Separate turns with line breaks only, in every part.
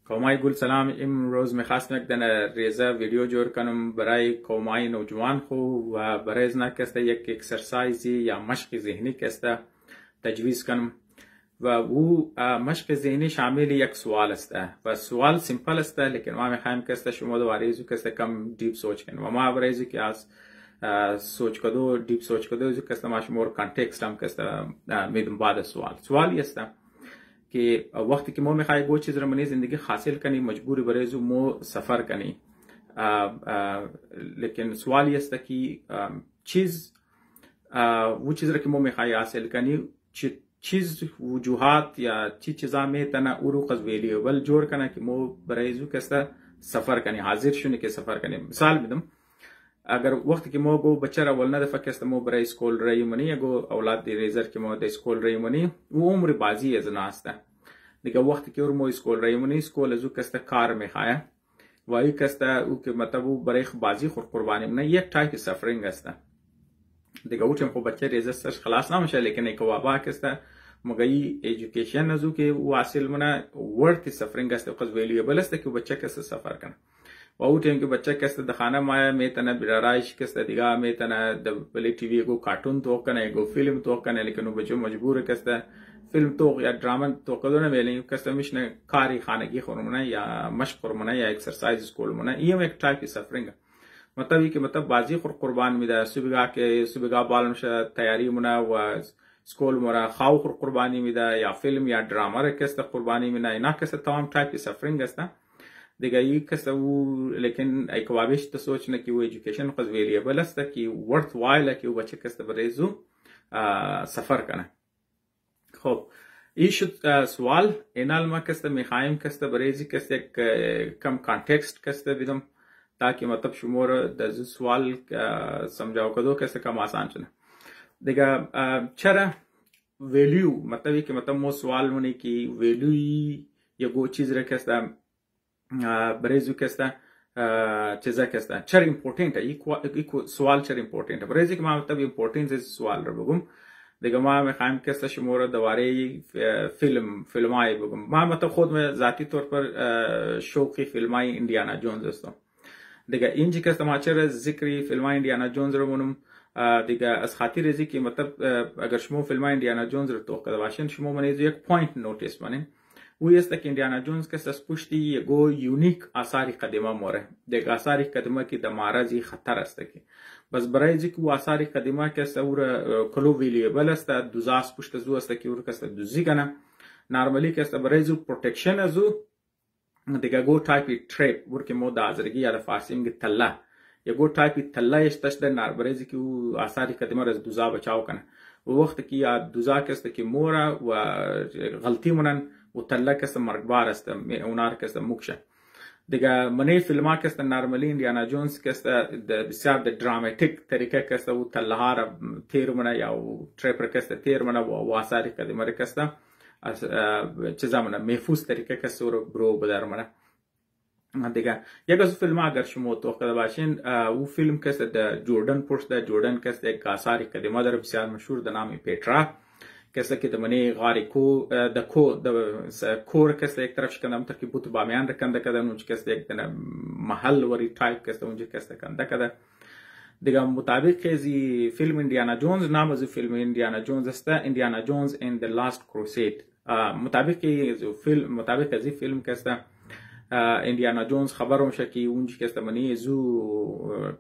قومای گل سلام. امروز میخواستم یک دنه ریزه ویدیو جور کنم برای قومای نوجوان خو و برای ازنا کسته یک اکسرسایزی یا مشق ذهنی کسته تجویز کنم و او مشق ذهنی شامل یک سوال است و سوال سیمپل است لیکن ما میخوایم کسته شما دوباره ایزو کسته کم دیپ سوچ کنیم و ما برای ایزو که از سوچ کدو دیپ سوچ کدو ایزو کسته ما شما کانتکست هم کسته میدم بعد سوالی است که وقتی که ما میخوای گو چیز رو منی زندگی حاصل کنی مجبوری برای زو مو سفر کنی لیکن سوالی است که چیز و چیز رو که ما میخوای حاصل کنی چیز وجوهات یا چی چیزا میتونه او رو ویلیبل جور کنه که ما برای زو کسته سفر کنی حاضر شونی که سفر کنی. مثال میدم اگر وقتی که ما گو بچه را ولنه دفعه کسته ما برای اسکول رای منی گو اولاد دی ریزر که ما دی اسکول رای منی و عمر بازی از ناسته دیگه وقتی که ما اسکول رای منی اسکول ازو کسته کار میخواه و ای کسته او که مطلب برای بازی خود قربانی منه یک تایپ سفرینگ است دیگه او چون خب بچه ریزر سرش خلاص نمیشه لیکن ایک وابا کسته مگای ایژوکیشن ازو که واصل منه ورث سفرینگ است و ویلیبل است که بچه کسته سفر کنه و او ټیم کې بچه کسته د خانه ما میتنه برایش کسته دیگه میتنه د بلی ټي وی کو کارټون تو کنه کو فلم تو کنه لیکن بچو مجبور کسته فیلم تو یا ډراما تو کدونه ویلی کسته مشنه کاری خانگی خورمونه یا مشق خورمونه یا اکسرسایز کولمونه یم یک ټایپ سفرینگ مطلب که مطلب بازی خور قربان میده صبحگاه بالمشه تیاری مونه و سکول مورا خاو خور قربانی میده یا فیلم یا ډراما را کسته قربانی میده اینا کسته تمام ټایپ سفرینگ است دیگه ای کسته او لیکن ای کوابش ته سوچنه که او ایژوکیشن خود ویلیبل است که ورث وایل که او بچه کسته برای زو سفر کنه. خب این شد سوال. اینال ما کسته میخوایم کسته برای زی کسته کم کانتکست کسته بیدم تاکه مطلب شما رو در سوال سمجھاو کدو کسته کم آسان شنه. دیگه چرا ویلیو مطلبی که مطلب مو سوال منی که ویلیوی یا گو چیز را کسته برای زو کسته چیزا کسته چرا امپورتنت ہے سوال چرا امپورتنت ہے برای زی که ما مطلب امپورتنس سوال رو بگم دیگه ما میخوایم کسته شما رو دواره فیلمای بگم. ما مطلب خود میں ذاتی طور پر شوقی فیلمای اندیانا جونز هستم دیگه اینجی کسته ما چرا ذکری فیلمای اندیانا جونز رو منم دیگه از خاطر ازی که مطلب اگر شما فیلمای اندیانا جونز رو توقع باشین شما منیزو یک پوینت نوتیس بانین او است که اندیانا جونز که از پشتی یگو یونیک آثاری قدیمه موره دیگه آثاری قدیمه که در معرض خطر است که بس برای ذکر او آثاری قدیمه که است اور کلو ویلیبل است دوزاس پشت زو است که اور کس دوزی کنه نارمالی که است برای زو پروتکشن ازو دیگه گو تایپ تریپ ورکه مو د ازرگی یا د فارسی میگه تله یگو تایپ تله اشتش در نار برای ذکر او آثاری قدیمه از دوزا بچاو کنه و وقت که یا دوزا که است که موره و غلطی منن و تله کس مرگبار است اونار کس مکشه دیگه منی فیلما کس نارمالی اندیانا جونز کس بسیار د دراماتیک طریقه کس و تله ها را تیر منه یا تریپر کس تیر منه و آثاری قدیمه کس چیزا منه محفوظ طریقه کس رو برو بدر منه دیگه یک از فیلم اگر شما توقع باشین او فیلم کس د جوردن پرس د جوردن کس یک آثاری قدیمه در بسیار مشهور د نام پیترا کسی که دمنی غاری کو د کور کسی یک طرف شکندم تا که بوت بامیان رکنده کده اونج کسی یک دنه محل وری تایپ کسی اونج کسی کنده کده دیگه مطابق ازی فیلم اندیانا جونز نام ازی فیلم اندیانا جونز است اندیانا جونز and the last crusade مطابق ازی فیلم کسی اندیانا جونز خبرم شکی اونج کسی منی زو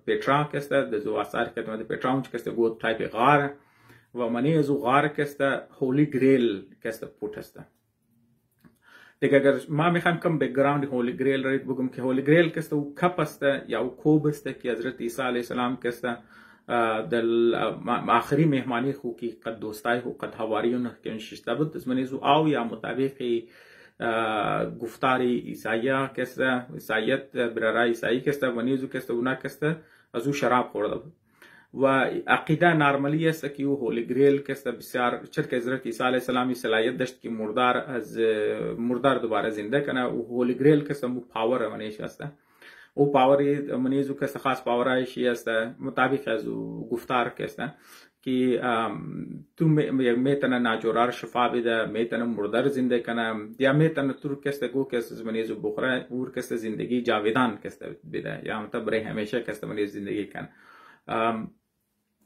پیترا کسی دزو آثار کسی پیترا اونج کسی گود تایپ غار و منی ازو غار کسته هولی گریل کسته پوت هسته دیگه اگر ما میخوایم کم بکگراند هولی گریل را بگم که هولی گریل کسته او کپ هسته یا او کوب هسته که حضرت عیسی علیه السلام کسته در آخری مهمانی خو که قد دوستای خو قد حواریون که انششته بود از منی ازو آو یا مطابق گفتاری عیسایا کسته عیسایت برای عیسایی کسته منی ازو کسته اونا کسته ازو شراب خورده بود و عقیده نارمالی است که او هولی گریل کسته بسیار چرا که حضرت عیسی علیه السلام صلاحیت داشت که مردار دوباره زنده کنه او هولی گریل کسته مو پاور منیش است او پاور منیزو کسته خاص پاور ایشی است مطابق از گفتار کسته که تو میتونه ناجورار شفا بده، میتونه مردار زنده کنه، یا میتونه تو کسته گو کسته زمینیز بخوره اور کسته زندگی جاویدان کسته بده، یا مطلب برای همیشه کسته منی زندگی کنه.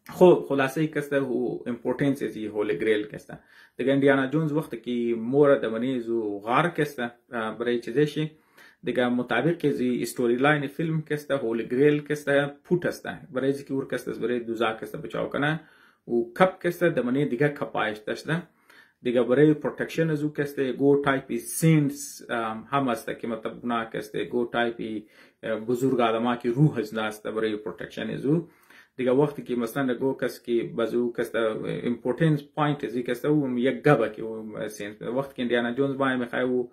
خب خلاصه کسته و امپورتنس ازی هولی گریل کسته دیگه. اندیانا جونز وقتی که مورد منیز و غار کسته برای چیزشی دیگه مطابق ازی استوری لاین فیلم کسته هولی گریل کسته پوت استه برای ازی که اور کسته برای دوزا کسته بچاو کنه و کپ کسته دمنی دیگه کپایش داشته دیگه برای پروتکشن ازو کسته گو تایپی سینس هم استه که مطلب گناه کسته گو تایپی بزرگ آدم که روح از ناسته برای پروتکشن ازو دیگه. وقتی که مثلا گو کس که بازو کسته امپورتنس پوینت ازی کسته و یک گبه که سینس وقتی که اندیانا جونز بای میخواه و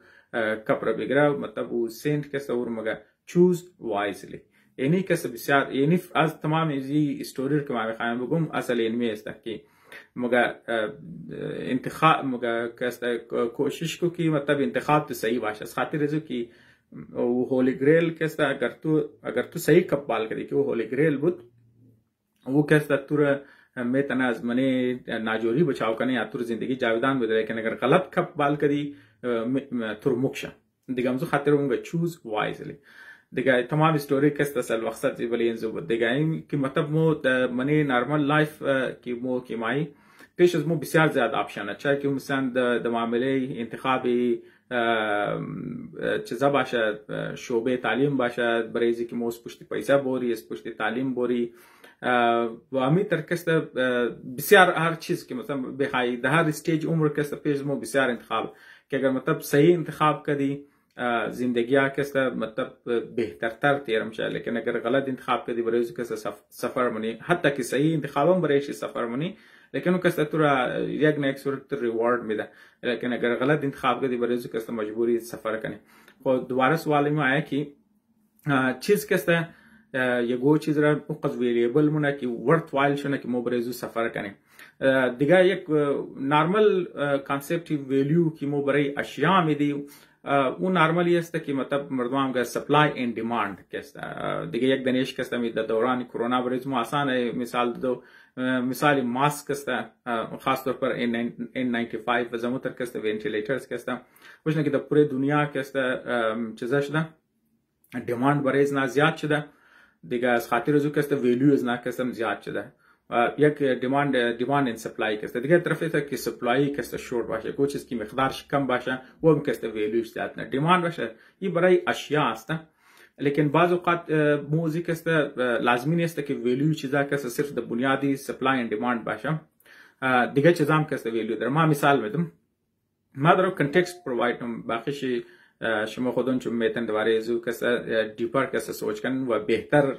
کپ را بگیره مطلب و سینت کسته و مگه چوز وایزلی. یعنی کس بسیار یعنی از تمام ازی استوری که ما میخوایم بگم اصل اینمی است که مگه انتخاب مگه کسته کوشش کو که مطلب انتخاب تو صحیح باشه. از خاطر ازو که هولی گریل کسته اگر تو صحیح کپ بال کردی که هولی گریل بود वो कैसा तुर में तना मने नाजोरी बचाव करने या तुर जिंदगी जावेदान बदले लेकिन अगर गलत कप बाल करी तुर मोक्षा दिगा हमसे खातिर होंगे चूज वाइजली दिगा तमाम स्टोरी कैसा सल वक्त से बले इंजो दिगा कि मतलब मो मने नॉर्मल लाइफ की मो की माई पेश मो बिसार ज्यादा ऑप्शन अच्छा कि मिसान द मामले इंतखाबी چیزا باشه شعبه تعلیم باشه برای اینکه که موس پشت پیسه بوری اس پشت تعلیم بوری و امی ترکسته بسیار هر چیز که مثلا بخوای در هر استیج عمر کسته پیش مو بسیار انتخاب که اگر مطلب صحیح انتخاب کردی زندگی ها کسته مطلب بهترتر تیر میشه. لیکن اگر غلط انتخاب کردی برای اینکه سفر منی حتی که صحیح انتخابم برایش سفر منی لیکن اون کسته تو را یک نه یک صورت ریوارد میده. لیکن اگر غلط انتخاب کردی برای اینکه کسته مجبوری سفر کنی. خب دوباره سوال این آیا که چیز کسته یگو چیز را مقصد ویریبل مونه که ورث وایل شونه که ما برای اینکه سفر کنیم. دیگه یک نورمال کانسپت ویلیو که ما برای اشیا میدیم اون نورمالی است که مطلب مردم که سپلای اند دیماند کسته دیگه یک دنیش کسته می در دوران کرونا برای ما آسان مثال دو مثال ماسک کسته خاص طور پر N95 و زموتر کسته وینتیلیترز کسته وشنه که در پوره دنیا کسته چیزا شده دیماند برای ازنا زیاد شده دیگه از خاطر ازو کسته ویلیو ازنا کسته زیاد شده یک دیماند این سپلای کسته دیگه طرفی تا که سپلای کسته شورت باشه کوئی چیز کی مقدارش کم باشه و هم کسته ویلیوش زیاد نه دیماند باشه این برای اشیا است. لیکن بعض اوقات موزی کسته لازمی نیست که ویلیو چیزا کسته صرف د بنیادی سپلای اند دیماند باشه دیگه چیزام کسته ویلیو داره. ما مثال میدم ما درو کنتکست پرووایدم باقیش شما خودون چون میتن دواره ازو کسا دیپر کسا سوچ کن و بهتر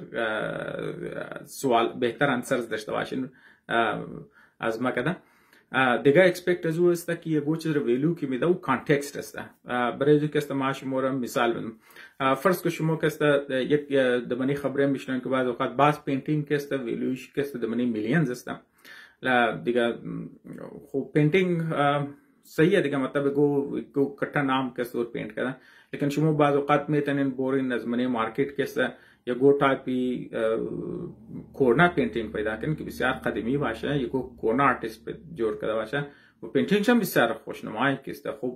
سوال بهتر انسرز داشته باشین از ما کده دیگه اکسپکت ازو است که یه چیز رو ویلیو که میده و کانتکست است. برای ازو کسا ما شما رو مثال بدم فرض که شما کسا یک دمانی خبره میشنن که بعض اوقات باز پینتینگ کسا ویلیوش کسا دمانی میلیونز است دیگه خوب پینتینگ صحیح है दिखा मतलब को कट्टा नाम कैसे और पेंट करा लेकिन शुरू बाज़ औक़ात में तने बोरिंग नज़मने मार्केट कैसे या गो टाइप की कोना पेंटिंग पैदा करने की बिसार कदमी भाषा ये को कोना आर्टिस्ट पे जोर करा भाषा वो पेंटिंग शम बिसार खुशनुमाई किस्ता खूब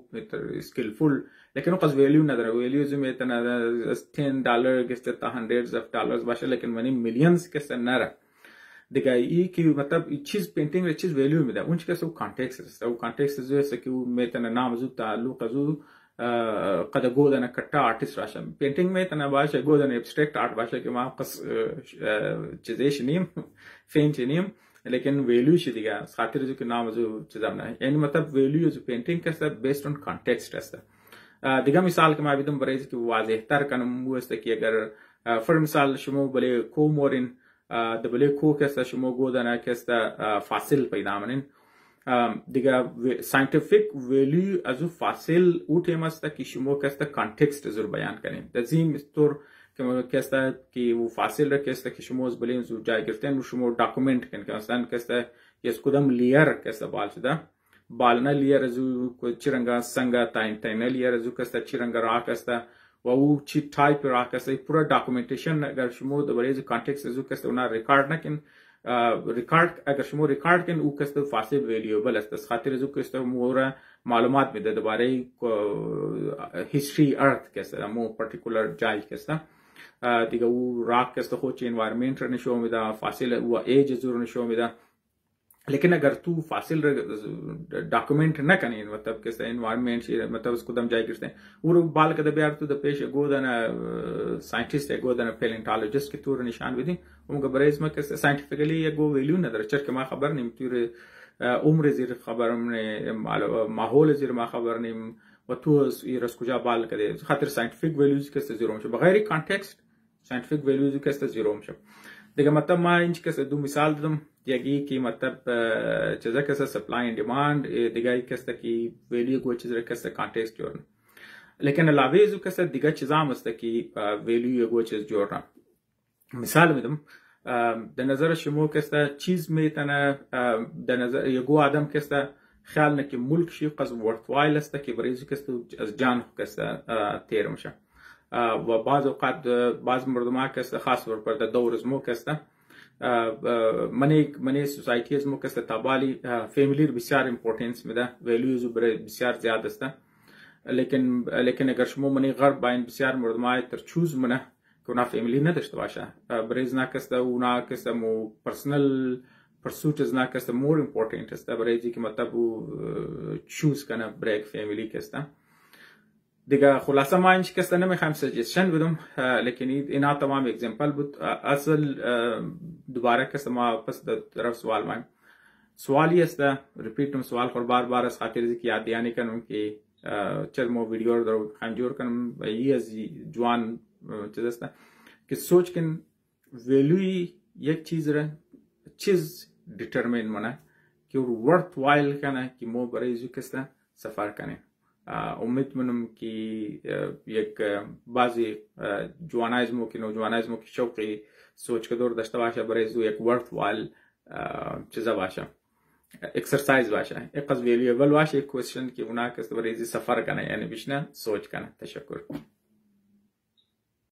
स्किलफुल लेकिन वो कस वैल्यू नज़र वैल्यू जो में तना $10 किस्ता hundreds of dollars भाषा लेकिन मनी millions किस्ता नरा دیگه ای که مطلب چیز پینتینگ و چیز ویلیو میده اون چیزی که کانتکست است او کانتکست است که میتونه نام زود تعلق ازو قد گودن کتا آرتیست باشه پینتینگ میتونه باشه گودن ابسترکت آرت باشه که ما قص چیزش نیم فینچ نیم لیکن ویلیو چی دیگه خاطر از که نام ازو چیزا نه یعنی مطلب ویلیو از پینتینگ است بیسد اون کانتکست است. دیگه مثال که ما بیدم برای که واضح تر کنم وہ است که اگر فر مثال شما بله کومورین دبله کو کسا شما گودنا کسا فاصل پیدا منین دیگه ساینتیفیک ویلیو ازو فاصل او تیم است که شما کسا کانتکست زور بیان کنین دزیم استور که کسا که وہ فاصل را کسا که شما از بلین زور جای گرفتن و شما ڈاکومنٹ کن که مثلا کسا یس کدام لیر کسا بال شده بالنا لیر ازو چرنگا سنگا تاین لیر ازو کسا چرنگا را کسا و او چی تایپ را کسی پورا ڈاکومنٹیشن اگر شما دوباره از کانتکست ازو کسی اونا ریکارد نکن ریکارد اگر شما ریکارد کن او کست فاصل ویلیوبل است از خاطر از او کست مور معلومات میده درباره هیستری ارث کست مو پارتیکولر جای کست دیگه او راک کست خود چه انوایرمنت رو نشون میده فاصل و ایج زور نشون میده लेकिन अगर तू फासिल डॉक्यूमेंट न कने मतलब कैसे एनवायरनमेंट मतलब उसको दम जाय करते हैं वो बाल कदे बेर तू द पेश गोदन साइंटिस्ट है गोदन पैलेंटोलॉजिस्ट की तूर निशान विधि उनका बरेज में कैसे साइंटिफिकली ये गो वैल्यू नदर चर के मा खबर नहीं तूर उम्र जिर खबर ने माहौल जिर मा खबर नहीं व तू रस कुजा बाल कदे खातिर साइंटिफिक वैल्यूज कैसे जीरो में बगैर कॉन्टेक्स्ट साइंटिफिक वैल्यूज कैसे जीरो में دیگه مطلب ما اینج کسه دو مثال دادم یکی که مطلب چیزا کسه سپلای اند دیماند دیگه کسه که ویلیو گو چیزا کسه کانتکست جورن لیکن علاوه از کسه دیگه چیزا هم است که ویلیو گو چیز جورن مثال میدم در نظر شما کسه چیز میتونه در نظر یگو آدم کسه خیال نکه ملک شی قصد ورثوایل است که برای کسه از جان کسه تیر میشه و بعض اوقات بعض مردم کسته خاص طور پر د دور زمو کسته منی سوسایتی زمو کسته تابالی فامیلی بسیار امپورتنس میده ویلیوز بسیار زیاد است لیکن اگر شما منی غرب باین بسیار مردم تر چوز منه که اونا فامیلی نداشته باشه بریز نکسته اونا کسته مو پرسنل پرسوتز نکسته مور امپورتنت است برای که مطلب چوز کنه بریک فامیلی کسته دیگه خلاصه ما اینچ کسته نمیخوایم سجیشن بدم لیکن اینا تمام اگزمپل بود اصل دوباره کسته ما پس در طرف سوال مایم سوالی است ریپیتم سوال خور بار بار از خاطر ازی که یاد دیانی کنم که چل مو ویدیو رو در خانجور کنم و یه از جوان چیز است که سوچ کن ویلوی یک چیز دیترمین منه که ورث وایل کنه که مو برای زو کسته سفر کنه امید منم که یک بعضی جوانایزمو که نوجوانایزمو که شوقی سوچ که دور داشته باشه برای زو یک ورث وایل چیزا باشه एक्सरसाइज भाषा है एक वेल्यूएबल भाषा एक क्वेश्चन की उना के सफर करना यानी बिशना सोच करना तशक्कुर